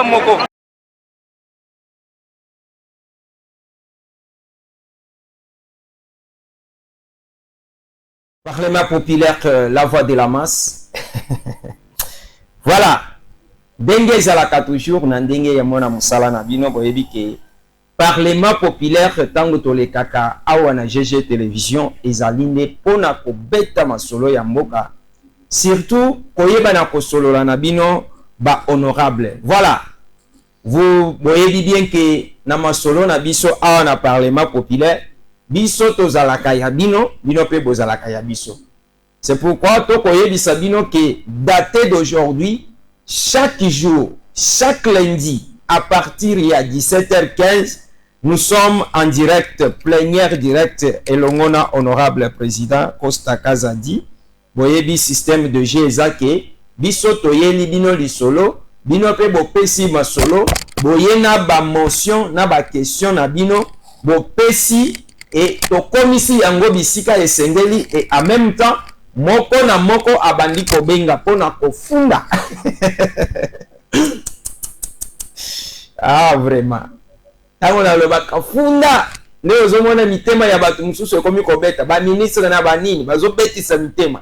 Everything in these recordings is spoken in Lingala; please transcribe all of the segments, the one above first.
moko. Parlement populaire, la voix de la masse. Voilà. Dengue zalaka toujours na ndenge ya mona musala na bino boyebi ke Parlement populaire tango tole kaka awa na GG télévision ezalinde pona ko beta masolo ya mboka. Surtout koyeba na kosolola na bino ba honorable. Voilà. Vous voyez bien que na masolo na biso awa na Parlement populaire biso tozalaka ya bino bino pe bozalaka ya biso. C'est pourquoi to koyebisa bino que daté d'aujourd'hui chaque jour, chaque lundi à partir de 17h15 nous sommes en direct, plénière direct et l'ongona honorable président Costa Kazadi boyebi système de GEZAKE biso toyeli bino lisolo bino pe bopesi masolo boyena ba mention na ba question na bino bopesi et to komisi yango bisika esengeli et en même temps moko na moko abandi kobenga pona kofunda. Ah vraiment tango na loba kafunda leo zomona mitema ya batu mususu ekomi kobeta ba ministre na ba nini bazo betisa mitema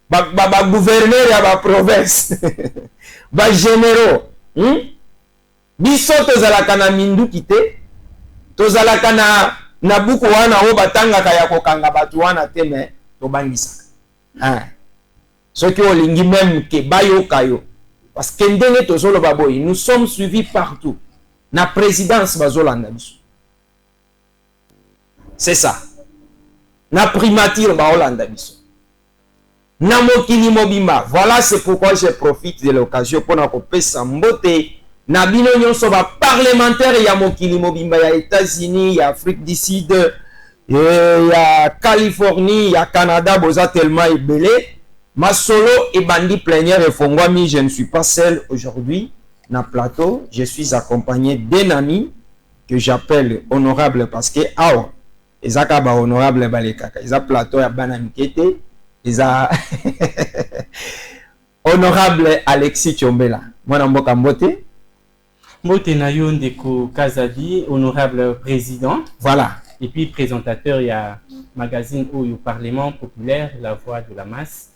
ba gouverneur ya ba province ba généraux biso tozalaka na minduki te tozalaka na buku wana o batangaka ya kokanga batu wana te me tobangisaka soki olingi même ke bayoka yo parce que ndenge tozoloba boyi nous sommes suivis partout na présidence bazolanda biso c'est ça na primature baolanda biso na mokili mobimba. Voilà c'est pourquoi je profite de l'occasion pour na kopesa mbote na bino nyonso ba parlementaire ya mokili mobimba ya États-Unis ya Afrique du Sud ya Californie ya Canada boza tellement ebele masolo et bandi plénière et fongwami. Je ne suis pas seul aujourd'hui na plateau, je suis accompagné d'un ami que j'appelle honorable parce que awa ezaka ba honorable balekaka eza plateau ya bana mikete eza honorable Alexis Tchombela mwana mboka mbote. Mbote na yo ndeko Kazadi, honorable président. Voilà. Et puis présentateur, il y a magazine où il y a Parlement populaire, la voix de la masse.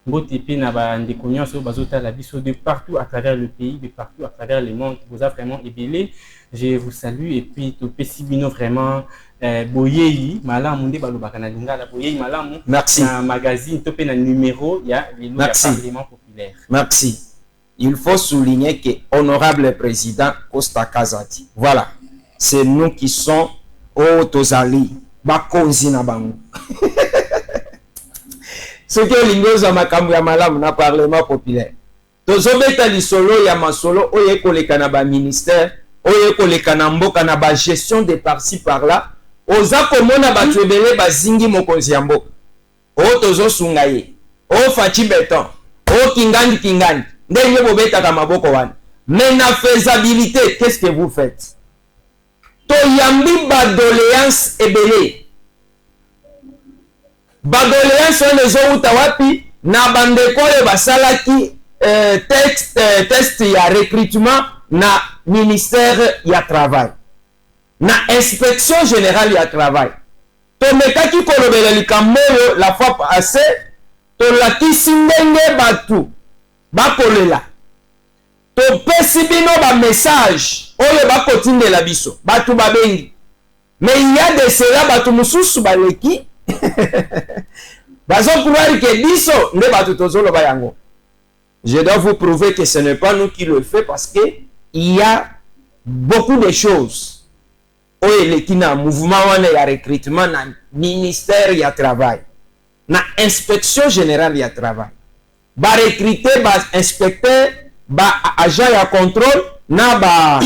Mbote pe na ba ndeko nyonso bazota la biso de partout à travers le pays, de partout à travers le monde. Vous avez vraiment ébélé. Je vous salue et puis to pesibino vraiment boyeyi malamu nde balobaka na lingala boyeyi malamu. Merci. Na magazine to pe na numéro il y a le Parlement populaire. Merci. Il faut souligner que honorable président Costa Kazadi, voilà, c'est nous qui sommes au Tozali, Bakonzi na bango. Ce que l'ingoza makambu ya malamu na Parlement populaire. Tozobeta lisolo ya masolo oye koleka na ba ministère, oye koleka na mboka na ba gestion de par-ci par-là, oza komona batu ebele bazingi mokonzi ya mboka. O tozo sungaye, o fachi beton, o kingandi. Mais la faisabilité, qu'est-ce que vous faites? Toyambi badoléance ebele. Badoléance on les utawapi na bandeko le basalaki test ya recrutement na ministère ya travail. Na inspection générale ya travail. Tomekaki kolobela likamboyo la fois passée, tolakisi ndenge batu bakolela to pesi bino ba message oyo bakotindela biso batu babengi mais il y a de cela batu mususu baleki bazo croire que biso nde batu tozolo bayango. Je dois vous prouver que ce n'est pas nous qui le fait parce que il y a beaucoup de choses oyo leki na mouvement wana ya recrutement na ministère ya travail na inspection générale ya travail ba recruter ba inspecteur ba agent ya contrôle na ba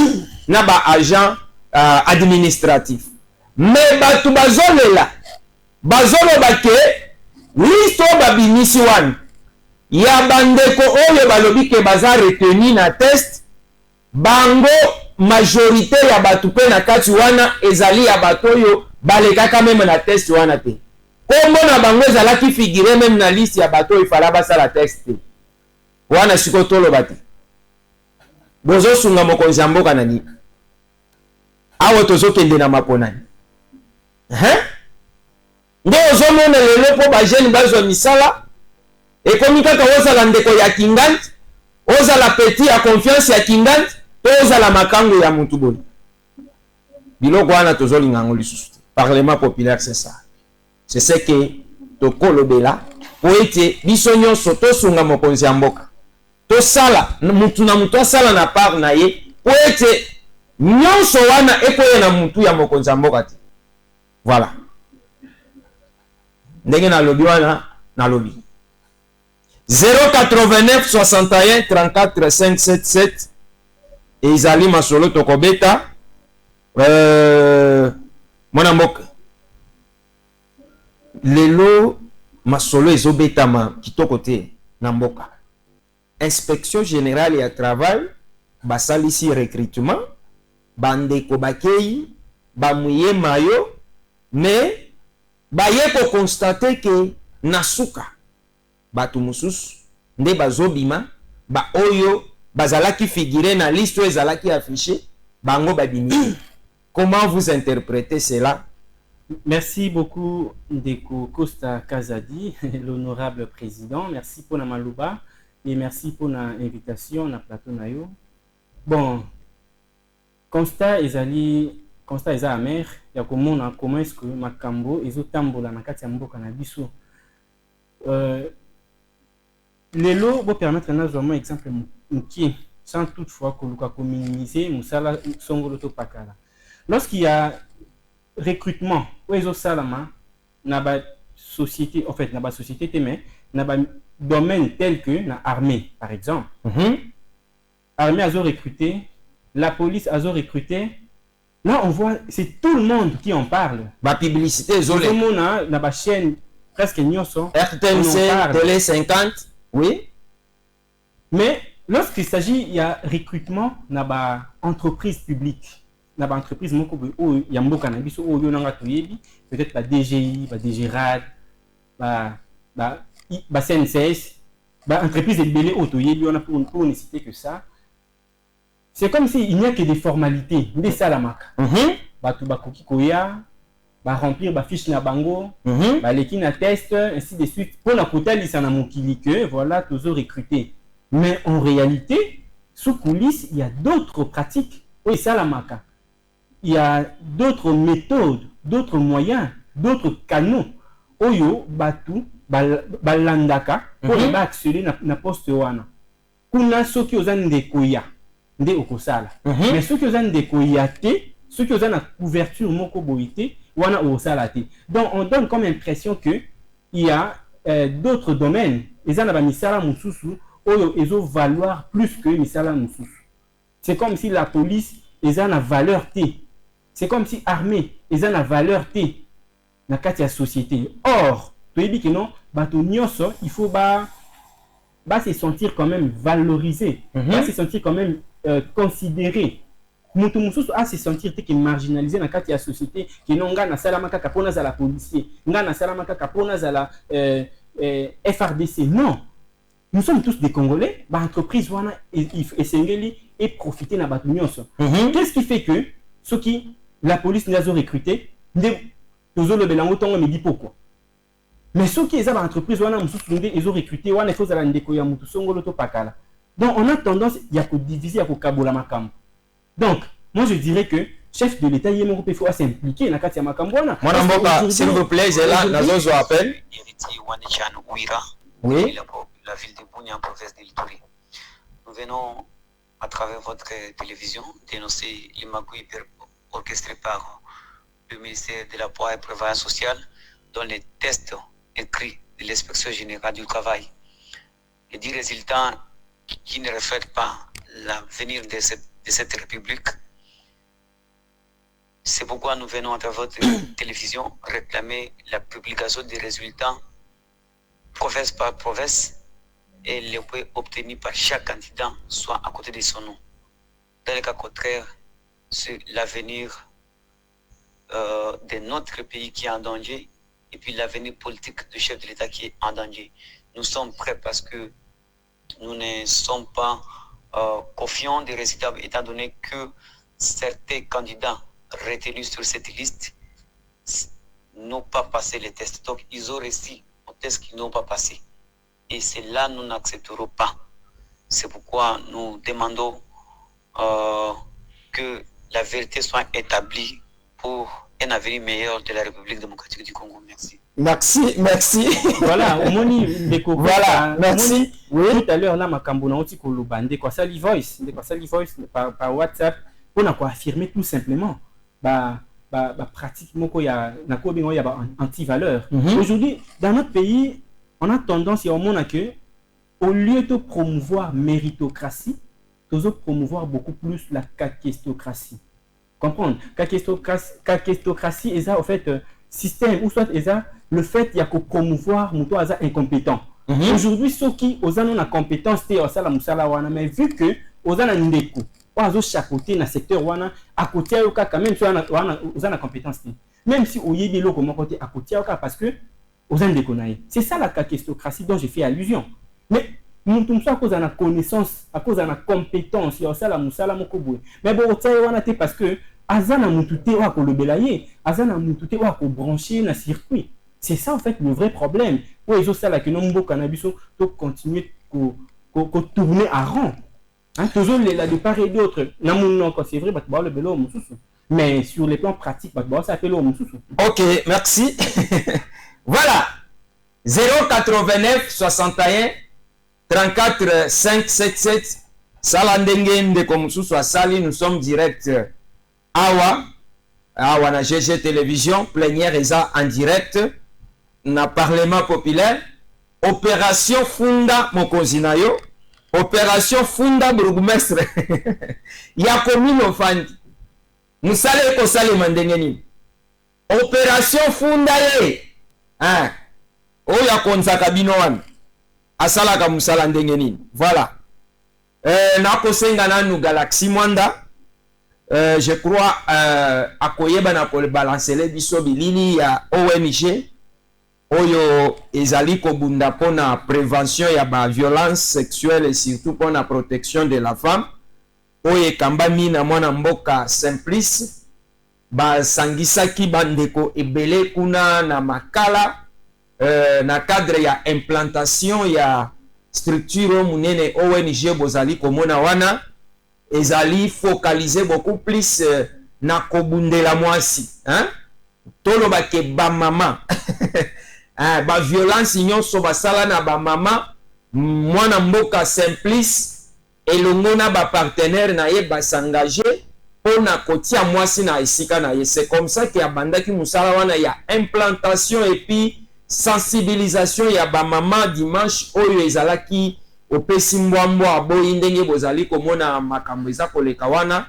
agent administratif mais batu bazolela bazoloba ke listo babimisi wana ya bandeko oyo balobi ke baza retenu na test bango majorité ya batu pe na kati wana ezali ya bato oyo balekaka meme na test wana te. Kombo na bango ezalaki figure même na liste ya bato oyo ifala basala test te. Wana siko tolo bati. bozosunga mokonzi ya mboka na nini? Awa tozokende na maponani. Nde ozomona lelo po bajeni bazwa misala ekomi kaka ozala ndeko ya kingandi, ozala petit ya confiance ya kingandi, to ozala makango ya mutu boye. Biloko wana tozolinga ngo lisusu. Parlement populaire c'est ça. C'est ce que tokolobela po ete biso nyonso tosunga mokonzi ya mboka. Tosala mutu na mutu asala na part na ye po ete nyonso wana ekoye na mutu ya mokonzi ya mboka te. Voilà. Ndenge na lobi wana na lobi 089 61 34 577 ezali masolo tokobeta mwana mboka lelo masolo ezobetama kitoko te na mboka. Inspection générale ya travail basalisi recrutement bandeko bakei bamuye mayo mais baye ko constater que nasuka batu mususu nde bazobima ba oyo bazalaki figuré na liste ezalaki affiché bango babimi. Comment vous interprétez cela? Merci beaucoup Ndeko Costa Kazadi, l'honorable président. Merci pour la malouba et merci pour l'invitation na plateau na yo. Bon, constat eza amer ya komona comment est-ce que makambo ezotambola na kati ya mboka na biso. Lelo bo permettre na zoma exemple muki sans toutefois koluka ko minimiser musala songolo to pakala. Lorsqu'il y a recrutement ou ezo salama na ba société, en fait na ba société mais na ba domaine tel que na armée par exemple. Armée a recruté, la police a recruté. Là, on voit, c'est tout le monde qui en parle. La publicité, tout le monde a la chaîne presque nyonso. RTNC, Télé 50, oui. Mais lorsqu'il s'agit, il y a recrutement, na ba entreprise publique, na ba entreprise moko o ya mboka na biso o yo nanga toyebi, peut-être ba DGI, ba DGRAD, ba CNCS, ba entreprise de belé o toyebi, on a pour ne citer que ça. C'est comme s'il n'y a que des formalités, des salamaka. Batu bakoki koya, ba remplir ba fiche na bango, ba leki na test, ainsi de suite. Pour la kotali ça na mokili que voilà toujours recruté. Mais en réalité, sous coulisses, il y a d'autres pratiques. Oui, salamaka. Il y a d'autres méthodes, d'autres moyens, d'autres canaux. Oyo batu balandaka pour ba accéder na poste wana. Kuna soki ozande koya. Nde okosala. Mais ceux qui ont des koyate, ceux qui ont une couverture moko boité, wana osala te. Donc on donne comme impression que il y a d'autres domaines. Les ana ba misala mususu oyo ezo valoir plus que misala mususu. C'est comme si la police les ana valeur te. C'est comme si armée les ana valeur te na kati ya société. Or, to yebi que non, bato nyonso, il faut ba se sentir quand même valorisé, ba se sentir quand même considéré. Mutu mususu a se sentir te marginalisé na kati ya société qui non nga na salama kaka pona za la policier, nga na salama kaka pona za la FRDC. Non. Nous sommes tous des Congolais, ba entreprise wana esengeli et profiter na batu nyonso. Qu'est-ce qui fait que ceux qui la police nous a recruté, nde tozolo belango tongo me dit pourquoi. Mais ceux qui ont entreprise wana mususu nde ils ont recruté wana faut za la ndeko ya mutu songolo to pakala. Donc, on a tendance à diviser, à kabola makam. Donc, moi je dirais que chef de l'État, il faut s'impliquer dans la Katia Makambouana. S'il vous plaît, j'ai là, je appelle. Oui. La ville de Bunia, en province de l'Ituri. Nous venons, à travers votre télévision, dénoncer les magouilles orchestrées par le ministère de l'Emploi et de la Prévoyance sociale dans les tests écrits de l'inspection générale du travail. Et des résultats qui ne reflètent pas l'avenir de cette République. C'est pourquoi nous venons à travers votre télévision réclamer la publication des résultats province par province et les points obtenus par chaque candidat soit à côté de son nom. Dans le cas contraire, c'est l'avenir de notre pays qui est en danger et puis l'avenir politique du chef de l'État qui est en danger. Nous sommes prêts parce que nous ne sommes pas confiants des résultats étant donné que certains candidats retenus sur cette liste n'ont pas passé les tests. Donc, ils ont réussi aux tests qu'ils n'ont pas passé. Et c'est là nous n'accepterons pas. C'est pourquoi nous demandons que la vérité soit établie pour un avenir meilleur de la République démocratique du Congo. Merci. Merci, merci. Voilà, au moni voilà, merci. Oui. Tout à l'heure, là, ma cambo na oti kolobande quoi ça voice par WhatsApp pour na affirmer tout simplement pratique moko ya na ko bingo ya anti-valeur. Aujourd'hui, dans notre pays, on a tendance à mon que au lieu de promouvoir méritocratie, nous promouvoir beaucoup plus la kakistocratie. Comprendre? Kakistocratie est ça en fait système ou soit est ça le fait il y a que promouvoir mon toit incompétent. Aujourd'hui ceux qui aux non la compétence té au sala musala wana mais vu que aux ana ndeko ozo chapeauter na secteur wana à côté au cas quand même wana aux ana compétence té même si au yebi loko mon côté à côté au cas parce que aux ana ndeko naï. C'est ça la kakistocratie dont j'ai fait allusion. Mais nous à cause de la connaissance, à cause de la compétence, il y a ça la musala mokoboue. Mais bon, c'est parce que azana mutute wa ko lebelaye, azana mutute wa ko brancher na circuit. C'est ça en fait le vrai problème. Pour les autres là que nous mbo cannabis to continuer ko tourner à rond. Hein, toujours la de part et d'autre. Na mon encore c'est vrai, ba le belo mususu. Mais sur les plans pratiques, ba ça fait le mususu. OK, merci. Voilà. 089 61 34 577 Salandenge de Komususu Asali, nous sommes direct Awa na GG Télévision, plénière ESA en direct na Parlement populaire, opération Funda Mokozinayo, opération Funda Bourgmestre. Ya commune ofandi. Musale ko sale mandengeni. Opération Funda ye. Hein. Oya konzaka bino wana. Asalaka musala ndenge nini. Voilà. Nakosenga nanu Galaxy Mwanda. Je crois akoyeba na ko balancer biso bilili ya ONG oyo ezali kobunda pona prévention ya ba violence sexuelle et surtout pona protection de la femme. Oye kambami na mwana mboka Simplice ba sangisaki bandeko ebele kuna na makala na cadre ya implantation ya structure munene ONG bozali komona wana ezali focaliser beaucoup plus na kobundela mwasi hein tolo ba ke ba mama ba violence nyonso basala na ba mama mwana mboka Simplice elongo na ba partenaire na ye basengagé pona kotia mwasi na esika na ye. C'est comme ça que abandaki musala wana ya implantation et puis sensibilisation ya ba mama dimanche oyo ezalaki opesi mbwambwa aboyi ndenge bozali komona makambo eza koleka wana.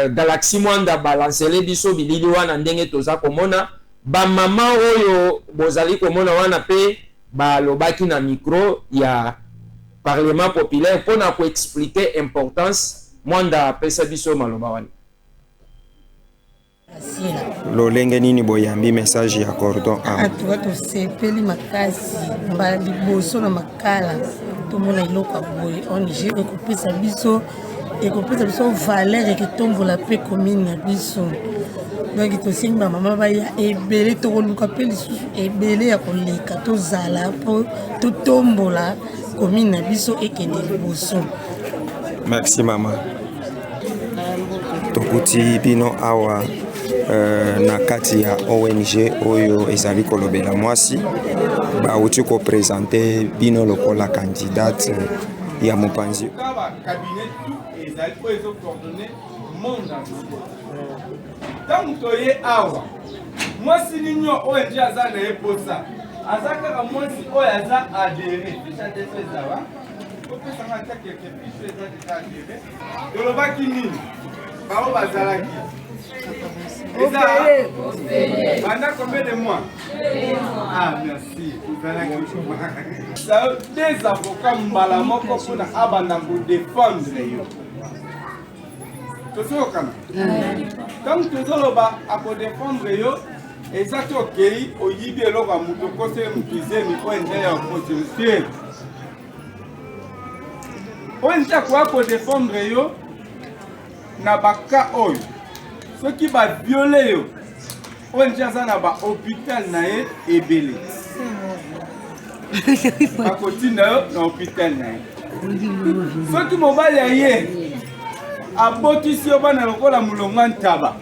Galaxy Mwanda balancele biso bilili wana ndenge toza komona ba mama oyo bozali komona wana pe balobaki na micro ya Parlement populaire pona ko expliquer importance Mwanda pesa biso maloba wana. Lolenge nini boyambi message ya cordon a tuwa to sepeli makasi mbala liboso na makala tomona iloko boye ONG ekopesa biso valeur ekitombola pe commune na biso. Donc tosengi ba mama baya ebele tokoluka pe lisusu ebele ya koleka tozala po totombola commune na biso ekende liboso. Merci mama. Tokuti bino awa na kati ya ONG oyo ezali kolobela mwasi ba uti ko présenter bino lokola candidate ya mopanzi. Tant toye awa mwasi ninyo ONG aza na eposa azaka mwasi oyo aza adhéré ficha de ça opesa ngata quelque fiche eza adhéré dolobaki nini bao bazalaki pendant combien de mois? Ah merci. Ça des avocats mbala moko pona abanda ko défendre yo. Tozo kana. Comme tozo ba ako défendre yo, exact OK, oyibi eloko muto kose mutize mi ko ende ya opposition. ONG akoya kodefendre yo na baka oyo soki baviole yo ONG aza na bahôpital na ye ebele akotinda yo na hôpital na ye soki mobali ya ye abotisi yo bana lokola mulonga ntaba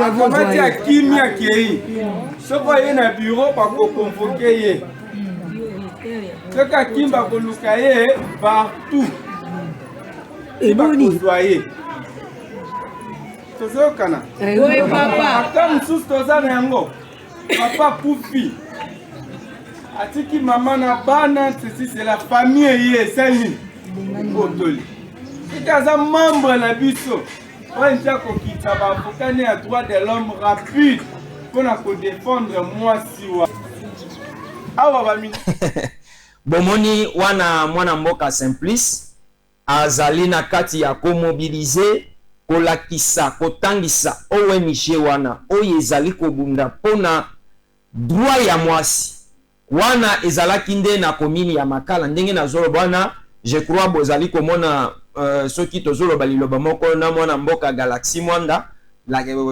akamati akimi akei soki aye na bureau bakokonvoke ye soki akimi bakoluka ye partout bakozwa ye tozokana ata mosusu toza na yango papa kufi atiki mama na bana ceci c'est la famille ye esali otoli soki aza membre na biso oyo nti akokitisa baavokane ya droit de l'homme rapide mpona kodefendre mwasi wa awa bamini bomoni wana mwana mboka Simplice azali na kati ya komobilize kolakisa kotangisa ONG wana oyo ezali kobunda mpona droit ya mwasi wana ezalaki nde na komini ya Makala ndenge nazoloba wana je crois bozali komona soki tozoloba liloba moko na mwana mboka Galaxy Mwanda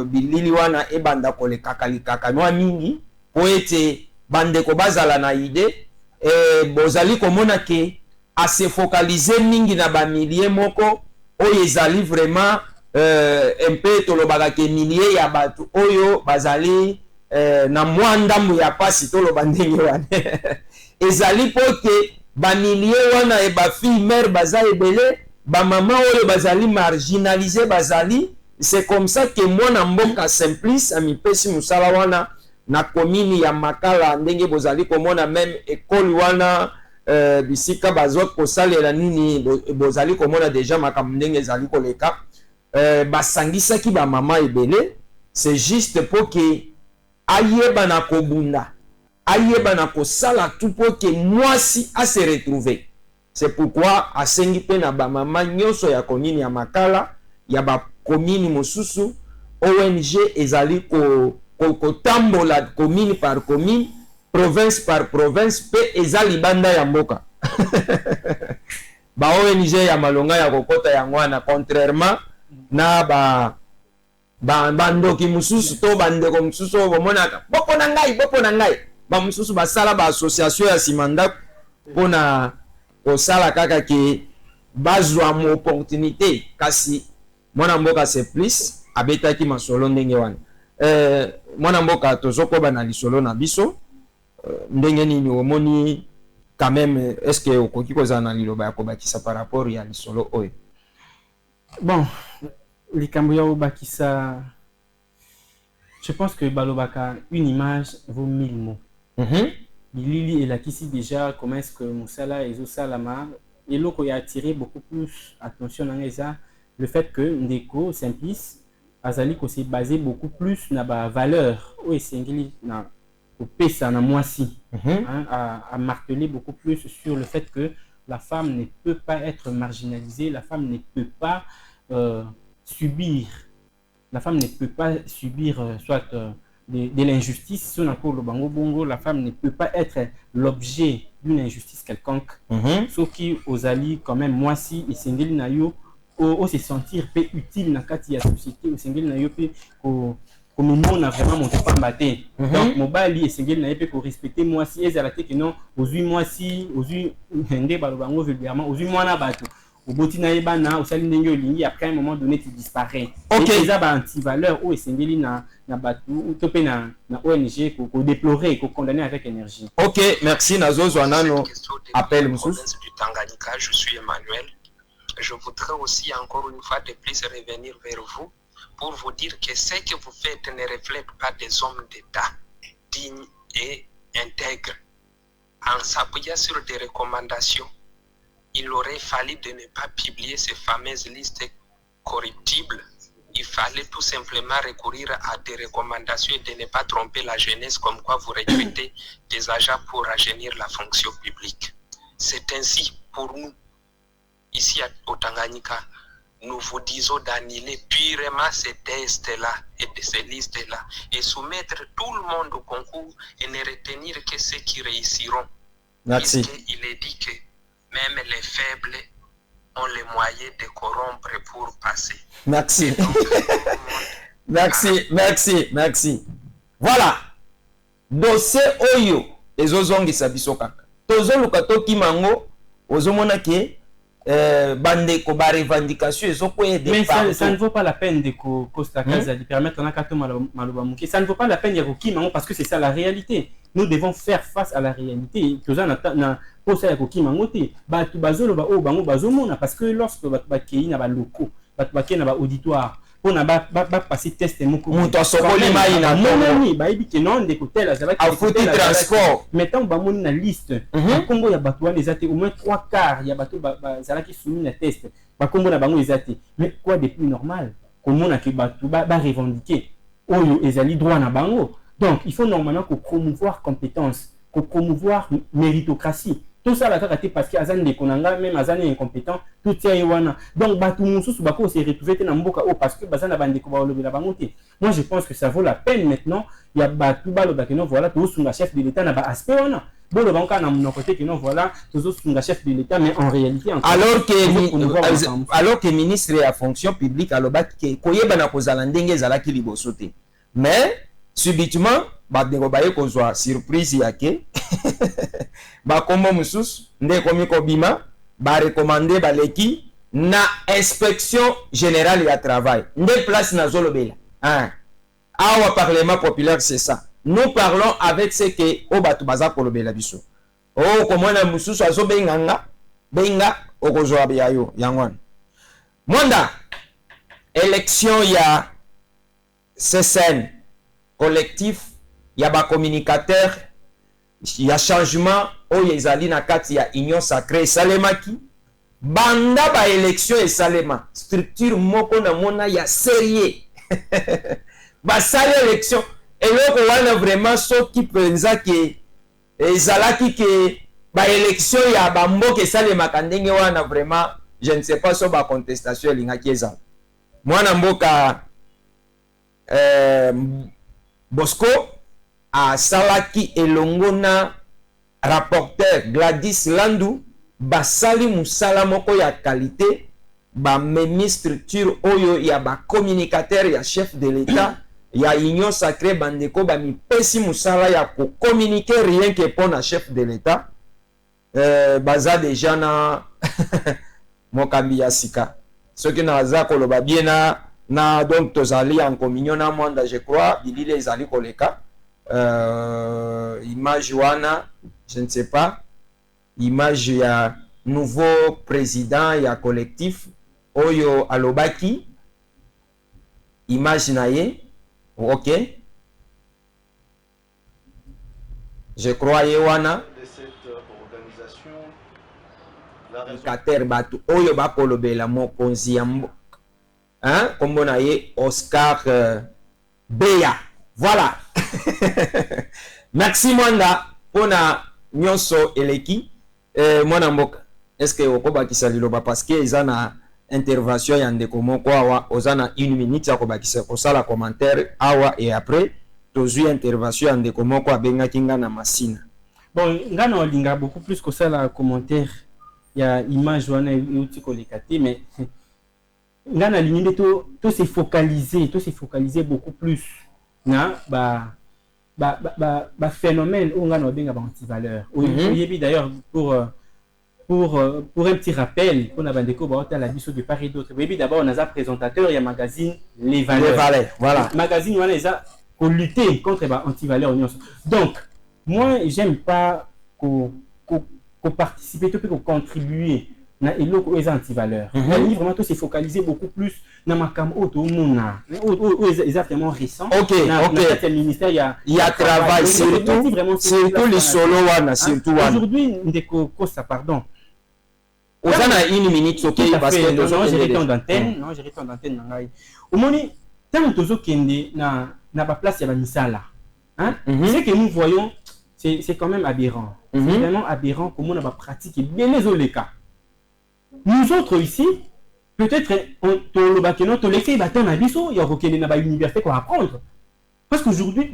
bilili wana ebanda kolekaka likakanwa mingi po ete bandeko bazala na ide bozali komona ke ase focaliser mingi na bamilie moko oyo ezali vraiment un peu tolobaka ke milie ya bato oyo bazali na mwa ndambu ya pasi toloba ndenge wana ezali po ke bamilie wana e bafille mère baza ebele bamama oyo bazali marginalisé bazali c'est comme ça que mwana mboka Simplice amipesi musala wana na komini ya Makala ndenge bozali komona même école wana bisika bazwa kosalela nini bozali komona déjà makambo ndenge ezali koleka basangisaki bamama ebele c'est juste pour que ayeba na kobunda ayeba na kosala tout pour que mwasi a se retrouver. C'est pourquoi asengi pe na bamama nyonso ya komini ya Makala ya ba komini mosusu ONG ezali kotambola commune par commune province par province pe ezali banda ya mboka ba ONG ya malonga ya kokota ya ngwana contrairement na bandoki mususu to bandeko mususu bomonaka bopo na ngai ba mususu basala ba association ya simanda pona kosala kaka ke bazwa mo opportunité kasi mwana mboka Simplice abetaki masolo ndenge wana mwana mboka tozokoba na lisolo na biso ndenge nini omoni quand même est-ce que okoki kozala na liloba ya kobakisa par rapport ya lisolo oyo? Bon, likambo ya obakisa, je pense que balobaka une image vaut 1000 mots. Bilili elakisi déjà comment est-ce que Moussala et Zosalama et loko a attiré beaucoup plus attention dans le fait que Ndeko Simplice azali ko s'est basé beaucoup plus na ba valeur o esengeli na au pesa na moisi a martelé beaucoup plus sur le fait que la femme ne peut pas être marginalisée, la femme ne peut pas subir, la femme ne peut pas subir soit de l'injustice, la femme ne peut pas être l'objet d'une injustice quelconque. Sauf qui osali quand même moi si et singeli na yo o se sentir peu utile na kati ya société o singeli na yo pe ko comme on a vraiment monté pas batté. Donc mobali et singeli na yo pe ko respecter moi si ezala te que non ozui moi si ozui ndé balobango vulgairement ozui moi na bato au botina ebana au sali ndenge olingi après un moment donné tu disparais. OK, ça ba anti-valeur ou esengeli na batu ou topé na ONG ko déplorer ko condamner avec énergie. OK, merci nazozo anano appel musus du Tanganyika, je suis Emmanuel. Je voudrais aussi encore une fois de plus revenir vers vous pour vous dire que ce que vous faites ne reflète pas des hommes d'État dignes et intègres. En s'appuyant sur des recommandations, il aurait fallu de ne pas publier ces fameuses listes corruptibles. Il fallait tout simplement recourir à des recommandations et de ne pas tromper la jeunesse comme quoi vous recrutez des agents pour rajeunir la fonction publique. C'est ainsi pour nous, ici au Tanganyika, nous vous disons d'annuler purement ces tests-là et de ces listes-là et soumettre tout le monde au concours et ne retenir que ceux qui réussiront. Merci. Puisqu'il est dit que même les faibles ont les moyens de corrompre pour passer. Merci. Donc, merci. Voilà. Dossier oyo ezozongisa biso kaka. Tozoluka tokimango ozomona ke bandeko ba revendication mais ça ne vaut pas la peine de Costa Casa de permettre à Nakato Malobamuki. Ça ne vaut pas la peine de Kokimango parce que c'est ça la réalité. Nous devons faire face à la réalité. Parce que lorsque Bakei n'a pas locaux, Bakei n'a pas auditoire, on a passé test et moko. Non, transport. Maintenant, on a une liste. Congo ya batouane les athées au moins 3/4 il y a bateau zala qui soumis la test. Ba Congo na bango les athées. Mais quoi de plus normal? Comment on a que bateau ba revendiquer oyo ezali droit na bango. Donc, il faut normalement qu'on promouvoir compétence, qu'on promouvoir méritocratie. Tout ça, là, parce qu'il y a des konanga, même des incompétents, tout ça, donc, bako s'est retrouvé dans Mboka parce que bazana bande la bangoté. Moi, je pense que ça vaut la peine maintenant. Il y a batu balo bakeno, voilà, tout sous la chef de l'État n'a pas aspect, on a. Bon, le banque a mon côté que non, voilà, tout sous la chef de l'État, mais en réalité, alors que ministre à fonction publique, alors que koyeba na kozala ndenge zala ki libosote. Mais subitement, badeko baye kozwa surprise yake. Ba kombo mususu nde komi kobima ba recommander baleki na inspection générale ya travail. Nde place na zolobela. Awa parlement populaire c'est ça. Nous parlons avec ce que obatu baza kolobela biso. Oh komona mususu azo benga okozwa biayo yangwana. Monda élection ya CSN collectif ya ba communicateur ya changement oyo ezali na kati ya union sacrée salemaki banda ba élection et salema structure moko na mona ya sérieux ba sale élection eloko wana vraiment soki penza ke ezalaki ke ba élection ya ba mboka salema kandenge wana vraiment je ne sais pas so ba contestation elingaki eza mwana mboka Bosco a salaki elongona rapporteur Gladys Landu basali musala moko ya qualité ba memi structure oyo ya ba communicateur ya chef de l'État ya union sacrée bandeko ba mi pesi musala ya ko communiquer rien que pour na chef de l'État baza déjà na mokambi ya sika soki na za koloba bien na donc tozali en communion na mwanda je crois bilile ezali koleka image wana je ne sais pas image ya nouveau président ya collectif oyo alobaki image na ye ok je crois ye wana de cette organisation la kater batu oyo bakolobela mokonzi ya hein kombo na ye Oscar Beya voilà. Merci Mwanda pona nyonso eleki mwana mboka est-ce que okobakisa liloba parce que eza na intervention ya ndeko moko awa ozana 1 minute ya kobakisa kosala commentaire awa et après tozui intervention ya ndeko moko abengaki nga na masina. Bon ngana olinga beaucoup plus kosala commentaire ya image wana euti kolekati mais ngana lingi to se focaliser beaucoup plus na phénomène où on a un anti-valeur. Oui, d'ailleurs, pour un petit rappel, on a découvert la mission de part et d'autre. Oui, d'abord, on a un présentateur, il y a un magazine Les Valeurs. Voilà. Magazine, on a pour lutter contre l'anti-valeur. Donc, moi, j'aime pas qu'on participe, qu'on contribue na eloko eza anti-valeur. Il vraiment tout s'est focalisé beaucoup plus dans ma cam auto mona. Exactement récent. OK. Le ministère il y a travail surtout les solo wana surtout wana. Aujourd'hui ndeko kosa pardon. Ozana 1 minute OK parce que non j'ai répondu d'antenne, non j'ai répondu d'antenne ngai. Omoni tant tozo kende na ba place ya ba misala. Hein? C'est que nous voyons c'est quand même aberrant. C'est vraiment aberrant comment on va pratiquer bien les oleka. Nous autres ici, peut-être, on laissé bâton à biso, il y a aucune université pour apprendre. Parce qu'aujourd'hui,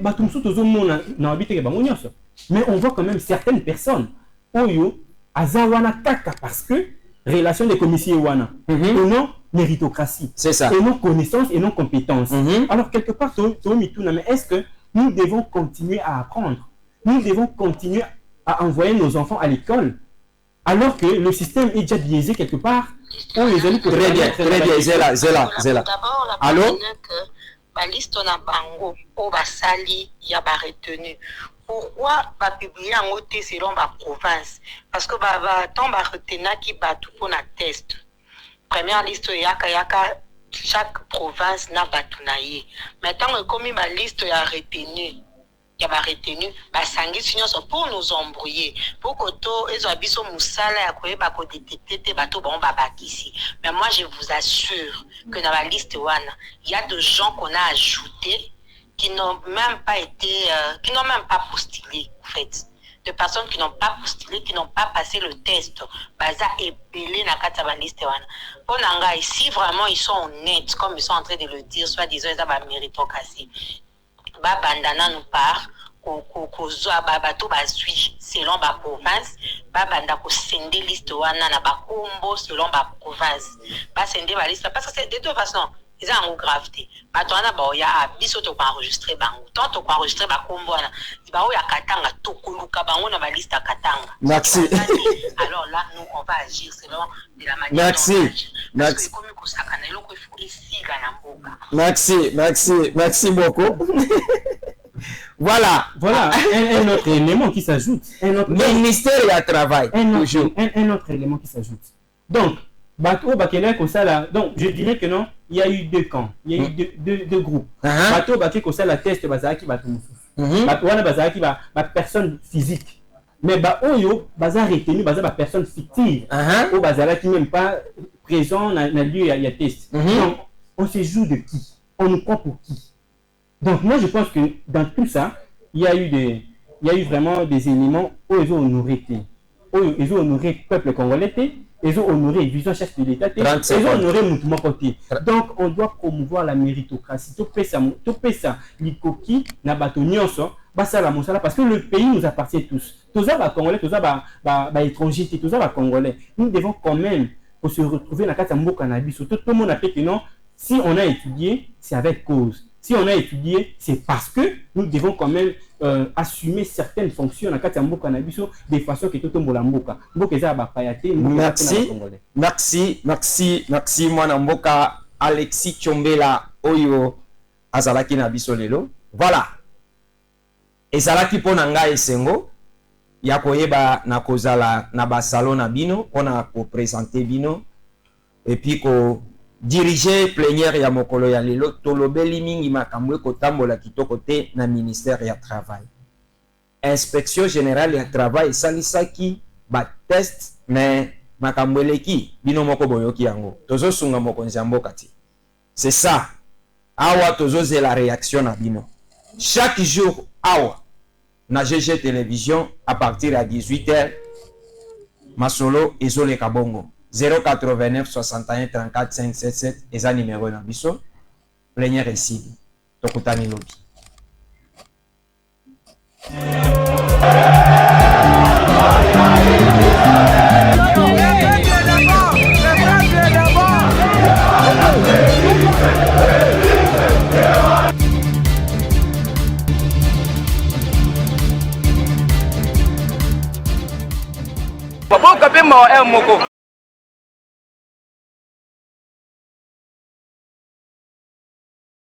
mais on voit quand même certaines personnes, oyo, azawana kaka parce que relation des commissions wana et non méritocratie. C'est ça. Et non connaissance et non compétence. Alors quelque part, mais est-ce que nous devons continuer à apprendre? Nous devons continuer à envoyer nos enfants à l'école alors que le système est déjà biaisé quelque part. On les a très bien, Zéla. D'abord, la Allô? que la liste na bango au basali ya ba retenu. Pourquoi pas publier en côté selon ma province? Parce que tant ba retena qui ba tout pour na test. Première liste yaka chaque province n'a pas tout naïe. Maintenant comme ma liste ya retenu. Il y a retenu basangi sinon pour nous embrouiller pour que to ezo abiso musala ya koyeba ko détecter bato bon babakisi. Mais moi je vous assure que dans la liste wana il y a de gens qu'on a ajoutés qui n'ont même pas été qui n'ont même pas postulé en fait, de personnes qui n'ont pas postulé, qui n'ont pas passé le test baza épelé na kata ba liste wana. Pour nanga ici vraiment ils sont honnêtes comme ils sont en train de le dire, soit disant ils ont méritocratie. Bandana nous part bato bazui selon ba province banda ko sende liste wana na ba kombo selon ba province ba sende ba liste parce que c'est de toute façon ils ont en gravité bato wana ba ya biso to enregistrer bango tant to enregistrer ba kombo wana ba o ya katanga to koluka bango na ba liste katanga. Merci. Alors là nous on va agir selon de la manière. Merci beaucoup. Voilà. Un autre élément qui s'ajoute. Ministère du Travail. Un autre élément qui s'ajoute. Donc, donc je dirais que non, il y a eu deux camps, il y a eu deux groupes. Bato Baké Kosala test bazaki batumsu. Bato wana bazaki ba personne physique. Mais ba oyo baza retenu baza ba personne fictive. Ou bazala qui même pas présent dans lieu il y a test. Donc on se joue de qui? On nous prend pour qui? Donc moi je pense que dans tout ça, il y a eu vraiment des éléments où ils ont honoré ils ont honoré le peuple congolais, ils ont honoré la vision chef de l'État, ils ont honoré le mouvement côté. Donc on doit promouvoir la méritocratie. Tout ça, l'ikoki na bato nyonso, basala mosala parce que le pays nous appartient tous. Tous les Congolais, tous les étrangers, tous les Congolais. Nous devons quand même pour se retrouver dans la carte mboka na biso. Tout le monde a fait que non, si on a étudié, c'est avec cause. Si on a étudié, c'est parce que nous devons quand même assumer certaines fonctions dans la carte mboka na biso de façon que tout le monde mboka. Merci mwana mboka Alexis Tchombela oyo azalaki na biso lelo. Voilà. Ezalaki pona nga esengo ya koyeba na kozala na basalo na bino pona ko présenter bino et puis ko diriger plénière ya mokolo ya lelo tolobeli mingi makambo kotambola kitoko te na ministère ya travail. Inspection générale ya travail salisaki ba test mais makambo eleki bino moko boyoki yango tozo sunga mokonzi ya mboka ti. C'est ça. Awa tozo c'est la réaction na bino. Chaque jour awa na GG télévision à partir à 18h masolo ezole kabongo 089 61 34 577 eza numéro na biso plénière ici tokutani lobi. Papa kapemba moko